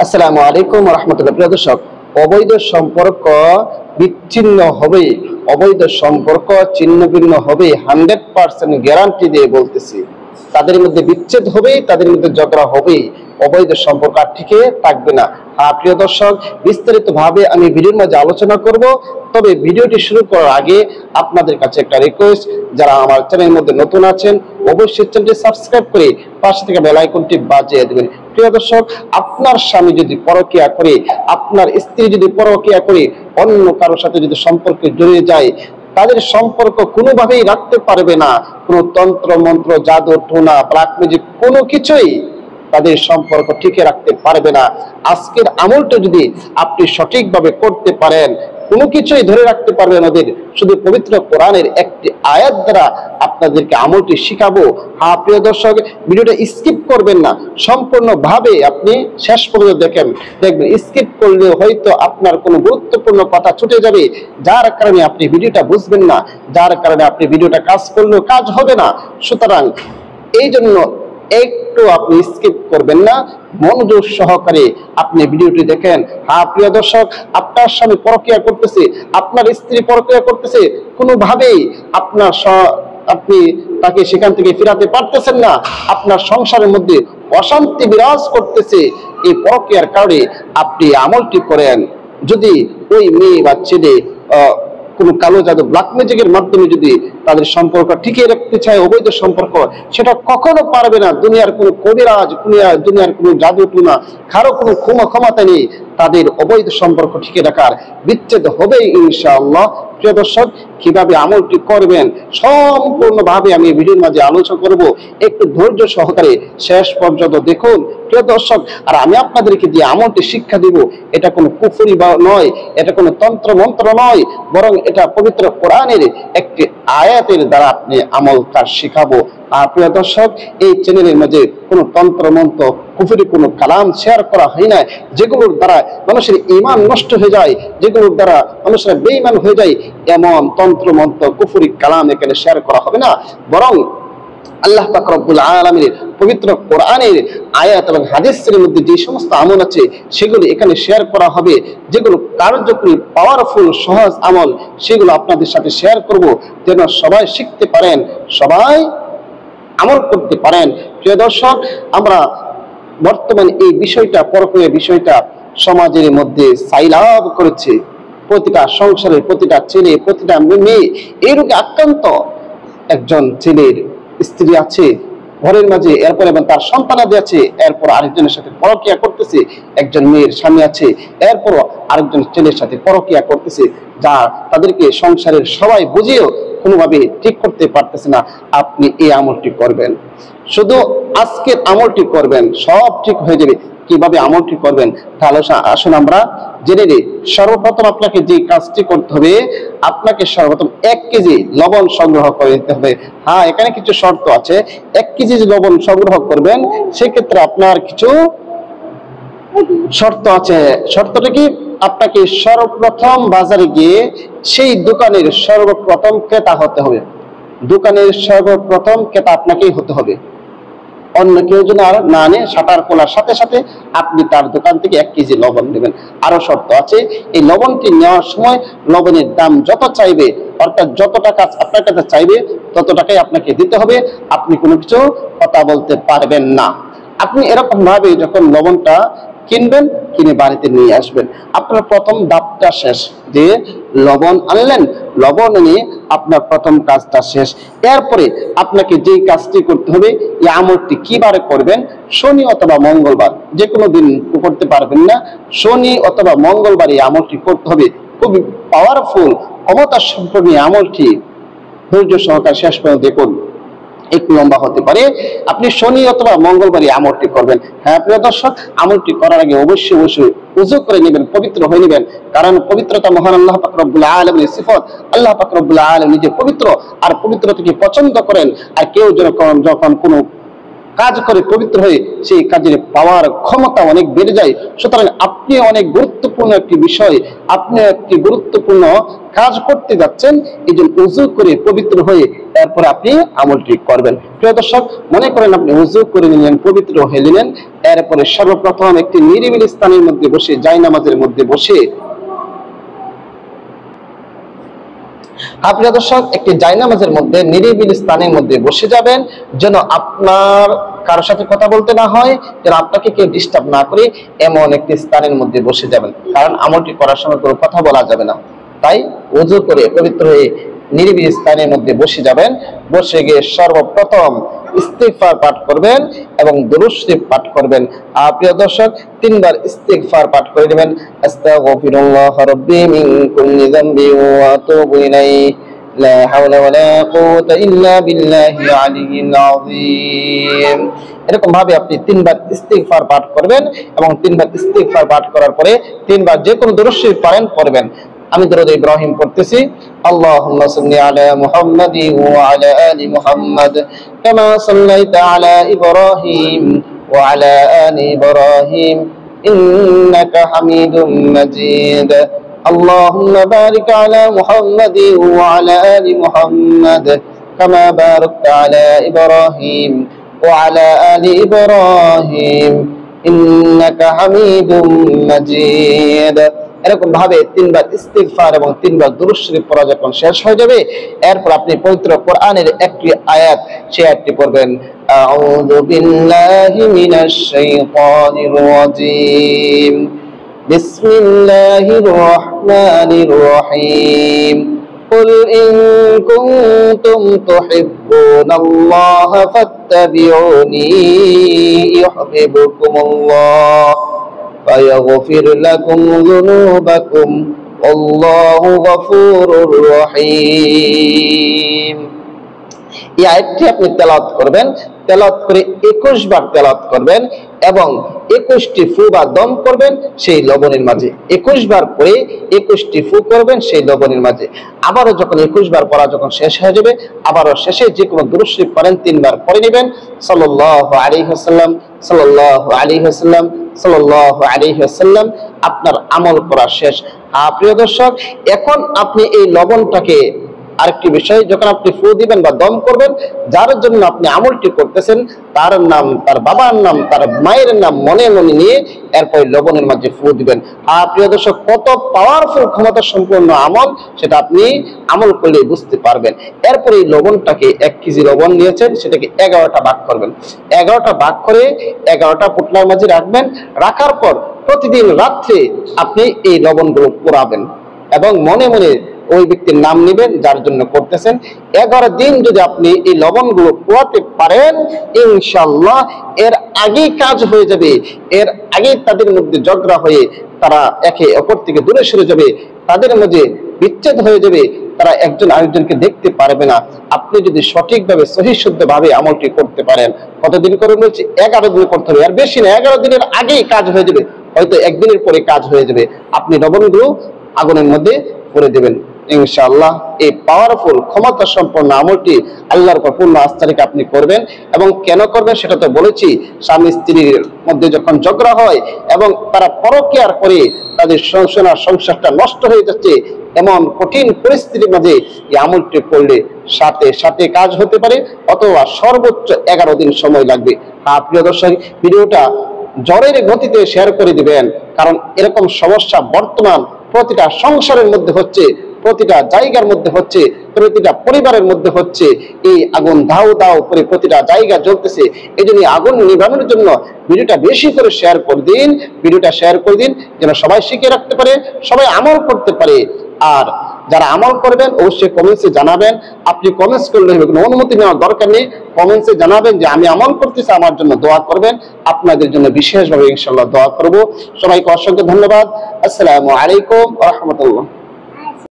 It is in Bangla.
আসসালামু আলাইকুম ওয়া রাহমাতুল্লাহ। প্রিয় দর্শক, অবৈধ সম্পর্ক বিচ্ছিন্ন হবে, অবৈধ সম্পর্ক ছিন্ন ভিন্ন হবে 100% গ্যারান্টি দিয়ে বলতেছি। তাদের মধ্যে বিচ্ছেদ হবে, তাদের মধ্যে ঝগড়া হবে, অবৈধ সম্পর্ক আর টিকে থাকবে না। প্রিয় দর্শক, বিস্তারিত ভাবে আমি ভিডিওর মাঝে আলোচনা করব। তবে ভিডিওটি শুরু করার আগে আপনাদের কাছে একটা রিকোয়েস্ট, যারা আমার চ্যানেলের মধ্যে নতুন আছেন অবশ্যই চ্যানেলটি সাবস্ক্রাইব করে পাশে থেকে বেল আইকনটি বাজিয়ে দেবেন। প্রিয় দর্শক, আপনার স্বামী যদি পরকীয়া করে, আপনার স্ত্রী যদি পরকীয়া করে অন্য কারোর সাথে যদি সম্পর্কে জড়িয়ে যায়, তাদের সম্পর্ক কোনোভাবেই রাখতে পারবে না। কোনো তন্ত্র মন্ত্র, জাদু টোনা, ব্ল্যাক ম্যাজিক কোনো কিছুই তাদের সম্পর্ক টিকে রাখতে পারবে না। আজকের আমলটা যদি আপনি সঠিকভাবে করতে পারেন, কোনো কিছুই ধরে রাখতে পারবেন ওদের। শুধু পবিত্র কোরআনের একটি আয়াত দ্বারা আপনাদেরকে আমলটি শিখাবো। প্রিয় দর্শক, ভিডিওটা স্কিপ করবেন না, সম্পূর্ণভাবে আপনি শেষ পর্যন্ত দেখবেন। স্কিপ করলে হয়তো আপনার কোনো গুরুত্বপূর্ণ কথা ছুটে যাবে, যার কারণে আপনি ভিডিওটা বুঝবেন না, যার কারণে আপনি ভিডিওটা কাজ করলেও কাজ হবে না। সুতরাং এই জন্য একটু আপনি স্কিপ করবেন না, মনোযোগ সহকারে আপনি ভিডিওটি দেখেন। প্রিয় দর্শক, আপনার স্বামী পরকীয়া করতেছে, আপনার স্ত্রী পরকীয়া করতেছে, কোনোভাবেই আপনি তাকে সেখান থেকে ফিরাতে পারতেছেন না, আপনার সংসারের মধ্যে অশান্তি বিরাজ করতেছে। এই পরকীয়ার কারণে আপনি আমলটি করেন। যদি ওই মেয়ে বা ছেলে কোন কালো জাদু, ব্ল্যাক ম্যাজিকের মাধ্যমে যদি তাদের সম্পর্ক টিকিয়ে রাখতে চায়, অবৈধ সম্পর্ক, সেটা কখনো পারবে না। দুনিয়ার কোনো কবিরাজ, দুনিয়ার কোনো জাদু টুনা, কারো কোনো ক্ষমতা নেই তাদের অবৈধ সম্পর্ক টিকিয়ে রাখার। বিচ্ছেদ হবেই ইনশাআল্লাহ। প্রিয় দর্শক, কিভাবে আমলটি করবেন সম্পূর্ণভাবে আমি ভিডিওর মাঝে আলোচনা করব। একটু ধৈর্য সহকারে শেষ পর্যন্ত দেখুন প্রিয় দর্শক। আর আমি আপনাদেরকে যে আমলটি শিক্ষা দিব, এটা কোনো কুফরি বা নয়, এটা কোনো তন্ত্র মন্ত্র নয়, বরং এটা পবিত্র কোরআনের একটি আয়াতের দ্বারা আপনি আমল কাজ শিখাবো। প্রিয় দর্শক, এই চ্যানেলের মাঝে কোনো তন্ত্র মন্ত্র, কুফরি কোনো কালাম শেয়ার করা হয় না, যেগুলোর দ্বারা মানুষের ঈমান নষ্ট হয়ে যায়, যেগুলোর দ্বারা মানুষেরা বেঈমান হয়ে যায়, এমন তন্ত্র মন্ত্র, কুফরি কালাম এখানে শেয়ার করা হবে না। বরং আল্লাহ পাক রব্বুল আলামিনের পবিত্র কোরআনের আয়াত এবং হাদিসের মধ্যে যে সমস্ত আমল আছে সেগুলো এখানে শেয়ার করা হবে, যেগুলো কার্যকরী, পাওয়ারফুল, সহজ আমল, সেগুলো আপনাদের সাথে শেয়ার করব, যেন সবাই শিখতে পারেন, সবাই আমল করতে পারেন। প্রিয় দর্শক, আমরা বর্তমানে এই বিষয়টা, পরকীয়া বিষয়টা সমাজের মধ্যে সাইলাব করেছে। প্রতিটা সংসারের প্রতিটা ছেলে, প্রতিটা মেয়ে এই রোগে আক্রান্ত। একজন ছেলের স্ত্রী আছে ঘরের মাঝে, এরপর এবং তার সন্তানাদি আছে, এরপর আরেকজনের সাথে পরকীয়া করতেছে। একজন মেয়ের স্বামী আছে, এরপর আরেকজন ছেলের সাথে পরকীয়া করতেছে, যা তাদেরকে সংসারের সবাই বুঝিয়েও কোনোভাবে ঠিক করতে পারতেছে না। আপনি এই আমলটি করবেন, শুধু আজকের আমলটি করবেন, সব ঠিক হয়ে যাবে। কিভাবে আমলটি করবেন তাহলে আসুন আমরা জেনে নিই। সর্বপ্রথম আপনাকে যে কাজটি করতে হবে, আপনাকে সর্বপ্রথম 1 কেজি লবণ সংগ্রহ করে নিতে হবে। এখানে কিছু শর্ত আছে। 1 কেজি লবণ সংগ্রহ করবেন, সেক্ষেত্রে আপনার কিছু শর্ত আছে। শর্তটা কি? আপনাকে সর্বপ্রথম বাজারে গিয়ে সেই দোকানের সর্বপ্রথম ক্রেতা হতে হবে। দোকানের সর্বপ্রথম ক্রেতা আপনাকেই হতে হবে, অন্য কেউ যেন আর না আনে। শাটার খোলার সাথে সাথে আপনি তার দোকান থেকে 1 কেজি লবণ নেবেন। আরো শর্ত আছে, এই লবণটি নেওয়ার সময় লবণের দাম যত চাইবে, অর্থাৎ যত টাকা আপনার কাছে চাইবে তত টাকাই আপনাকে দিতে হবে। আপনি কোনো কিছু কথা বলতে পারবেন না। আপনি এরকম ভাবে যখন লবণটা কিনবেন, কিনে বাড়িতে নিয়ে আসবেন, আপনার প্রথম ধাপটা শেষ। যে লবণ আনলেন, লবণ এনে আপনার প্রথম কাজটা শেষ। এরপরে আপনাকে যেই কাজটি করতে হবে, এই আমলটি কি বারে করবেন? শনি অথবা মঙ্গলবার, যে কোনো দিন করতে পারবেন না, শনি অথবা মঙ্গলবার এই আমলটি করতে হবে। খুবই পাওয়ারফুল, ক্ষমতা সম্পন্ন আমলটি। ধৈর্য সহকারে শেষ পর্যন্ত দেখুন, একটু লম্বা হতে পারে। আপনি শনি অথবা মঙ্গলবারই আমলটি করবেন। প্রিয় দর্শক, আমলটি করার আগে অবশ্যই ওযু করে নেবেন, পবিত্র হয়ে নেবেন, কারণ পবিত্রতা মহান আল্লাহ পাক রব্বুল আলামিনের সিফত। আল্লাহ পাক রব্বুল আলামিন নিজে পবিত্র, আর পবিত্রতাকে পছন্দ করেন। আর কেউ যখন কোনো কাজ করে পবিত্র হয়ে সেই কাজের পাওয়ার ক্ষমতা অনেক বেড়ে যায়। সুতরাং আপনি অনেক গুরুত্বপূর্ণ একটি বিষয়, আপনি একটি গুরুত্বপূর্ণ কাজ করতে যাচ্ছেন, এই জন্য উযু করে পবিত্র হয়ে তারপরে আপনি আমলটি করবেন। প্রিয় দর্শক, মনে করেন আপনি উযু করে নিলেন, পবিত্র হয়ে নিলেন, এরপরে সর্বপ্রথম একটি নিরিবিলি স্থানের মধ্যে বসে, জায়নামাজের মধ্যে বসে, প্রিয় দর্শক, একটি জায়নামাজের মধ্যে নিরিবিলি স্থানের মধ্যে বসে যাবেন, যেন আপনার কারোর সাথে কথা বলতে না হয়, যেন আপনাকে কেউ ডিস্টার্ব না করে এমন একটি স্থানের মধ্যে বসে যাবেন, কারণ আমলটি করার সময় কোনো কথা বলা যাবে না। তাই ওযু করে পবিত্র হয়ে নিরিবিলি স্থানের মধ্যে বসে যাবেন। বসে গিয়ে সর্বপ্রথম ইস্তিগফার পাঠ করবেন এবং দুরূদ শরীফ পাঠ করবেন। প্রিয় দর্শক, 3 বার ইস্তিগফার পাঠ করে নেবেন। আস্তাগফিরুল্লাহ রাব্বি মিন কুল্লি যামবি ওয়া আতুবু ইলাইহি লা হাওলা ওয়ালা কুওয়াতা ইল্লা বিল্লাহিল আলিয়্যিল আযীম। এরকম ভাবে আপনি 3 বার ইস্তিগফার পাঠ করবেন এবং 3 বার ইস্তিগফার পাঠ করার পরে 3 বার যে কোনো দুরূদ শরীফ পারেন পড়বেন। আমি দরুদ ইব্রাহিম পড়তেছি, আল্লাহুম্মা সাল্লি আলা মুহাম্মাদি ওয়া আলা আলি মুহাম্মাদ কামা সাল্লাইতা আলা ইব্রাহিম ওয়া আলা আলি ইব্রাহিম ইন্নাকা হামিদুম মাজিদ। আল্লাহুম্মা বারিক আলা মুহাম্মাদি ওয়া আলা আলি মুহাম্মাদ কামা বারাকতা আলা ইব্রাহিম ওয়া আলা আলি ইব্রাহিম ইন্নাকা হামিদুম মাজিদ। এরকম ভাবে 3 বার ইস্তিগফার এবং 3 বার দুরূদ শরীফ পড়া যখন শেষ হয়ে যাবে, এরপর আপনি পবিত্র কোরআনের একটি আয়াত, সেই আয়াতটি পড়বেন, আউযু বিল্লাহি মিনাশ শাইতানির রাজীম, বিসমিল্লাহির রহমানির রহিম, قل إن كنتم تحبون الله فاتبعوني يحببكم الله ويغفر لكم ذنوبكم والله غفور رحيم। এই আয়াতটি আপনি তেলাওয়াত করবেন, তেলাওয়াত করে 21 বার তেলাওয়াত করবেন এবং 21টি ফু বা দম করবেন সেই লবণের মাঝে। 21 বার করে 21টি ফু করবেন সেই লবণের মাঝে। আবারও যখন 21 বার পড়া যখন শেষ হয়ে যাবে, আবারও শেষে যে কোনো দুরূদ শরীফ পড়েন 3 বার পড়ে নেবেন, সাল্লাল্লাহু আলাইহি ওয়াসাল্লাম, সাল্লাল্লাহু আলাইহি ওয়াসাল্লাম, সাল্লাল্লাহু আলাইহি ওয়াসাল্লাম। আপনার আমল করা শেষ। প্রিয় দর্শক, এখন আপনি এই লবণটাকে, আরেকটি বিষয়, যখন আপনি ফু দিবেন বা দম করবেন, যার জন্য আপনি আমলটি করতেছেন তার নাম, তার বাবার নাম, তার মায়ের নাম মনে মনে নিয়ে এরপর লবণের মাঝে ফু দিবেন। প্রিয় দর্শক, কত পাওয়ারফুল ক্ষমতা সম্পন্ন আমল, সেটা আপনি আমল করলে বুঝতে পারবেন। এরপর এই লবণটাকে 1 কেজি লবণ নিয়েছেন, সেটাকে 11টা ভাগ করবেন। 11টা ভাগ করে 11টা পোটলার মাঝে রাখবেন। রাখার পর প্রতিদিন রাত্রে আপনি এই লবণগুলো পোড়াবেন এবং মনে মনে ওই ব্যক্তির নাম নেবেন যার জন্য করতেছেন। 11 দিন যদি আপনি এই লবণগুলো পোয়াতে পারেন, ইনশাআল্লাহ এর আগেই কাজ হয়ে যাবে। এর আগেই তাদের মধ্যে ঝগড়া হয়ে তারা একে অপর থেকে দূরে সরে যাবে, তাদের মধ্যে বিচ্ছেদ হয়ে যাবে, তারা একজন আরেকজনকে দেখতে পারবে না। আপনি যদি সঠিকভাবে সহিশুদ্ধভাবে আমলটি করতে পারেন, কতদিন করে বলছি? 11 দিন করতে হবে, আর বেশি না, 11 দিনের আগেই কাজ হয়ে যাবে, হয়তো 1 দিনের পরে কাজ হয়ে যাবে। আপনি লবণগুলো আগুনের মধ্যে করে দেবেন, ইনশাআল্লাহ এই পাওয়ারফুল ক্ষমতা সম্পন্ন আমলটি আল্লাহর উপর পূর্ণ আস্থা রেখে আপনি করবেন। এবং কেন করবেন সেটা তো বলেছি, স্বামী স্ত্রীর মধ্যে যখন ঝগড়া হয় এবং তারা পরকীয়ার করে তাদের সংসারটা নষ্ট হয়ে যাচ্ছে, এমন কঠিন পরিস্থিতির মাঝে এই আমলটি করলে সাথে সাথে কাজ হতে পারে, অথবা সর্বোচ্চ 11 দিন সময় লাগবে। প্রিয় দর্শক, ভিডিওটা জ্বরের গতিতে শেয়ার করে দিবেন, কারণ এরকম সমস্যা বর্তমান প্রতিটা সংসারের মধ্যে হচ্ছে, প্রতিটা জায়গার মধ্যে হচ্ছে, প্রতিটা পরিবারের মধ্যে হচ্ছে। এই আগুন দাউ দাউ করে প্রতিটা জায়গা জ্বলতেছে। এই জন্য আগুন নিভানোর জন্য ভিডিওটা বেশি করে শেয়ার করে দিন, ভিডিওটা শেয়ার করে দিন, যেন সবাই শিখে রাখতে পারে, সবাই আমল করতে পারে। আর যারা আমল করবেন অবশ্যই কমেন্টসে জানাবেন। আপনি কমেন্টস করলে হবে, কোনো অনুমতি নেওয়ার দরকার নেই। কমেন্টসে জানাবেন যে আমি আমল করতেছি, আমার জন্য দোয়া করবেন। আপনাদের জন্য বিশেষভাবে ইনশাআল্লাহ দোয়া করব। সবাইকে অসংখ্য ধন্যবাদ। আসসালামু আলাইকুম ওয়া রাহমাতুল্লাহ।